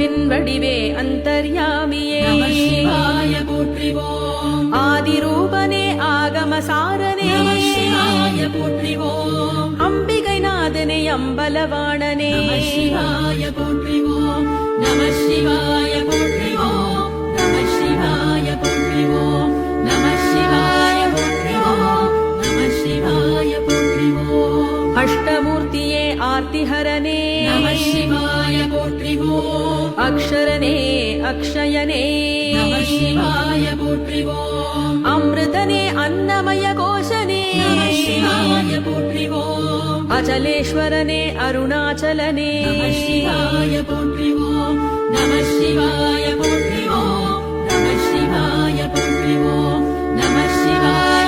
அன்பின் வடிவே அந்தர்யாமியே நம சிவாய போற்றிவோம். ஆதிரூபனே ஆகமசாரனே நம சிவாய போற்றிவோம். அம்பிகை நாதனே அம்பலவாணனே நம சிவாய போற்றிவோம். நம சிவாய போற்றிவோம். நம சிவாய போற்றிவோம். நம சிவாய போற்றிவோம். நம சிவாய போற்றிவோம். அஷ்டமூர்த்தியே ஆர்த்திஹரனே நம சிவாய போற்றிவோம். அக்ஷரனே அக்ஷயனே நம சிவாய போற்றிவோம். அமிர்தனே அன்னமய கோஷனே நம சிவாய போற்றிவோம். அச்சலேஸ்வரனே அருணாச்சலனே நம சிவாய போற்றிவோம். நம சிவாய போற்றிவோம். நம சிவாய போற்றிவோம். நம சிவாய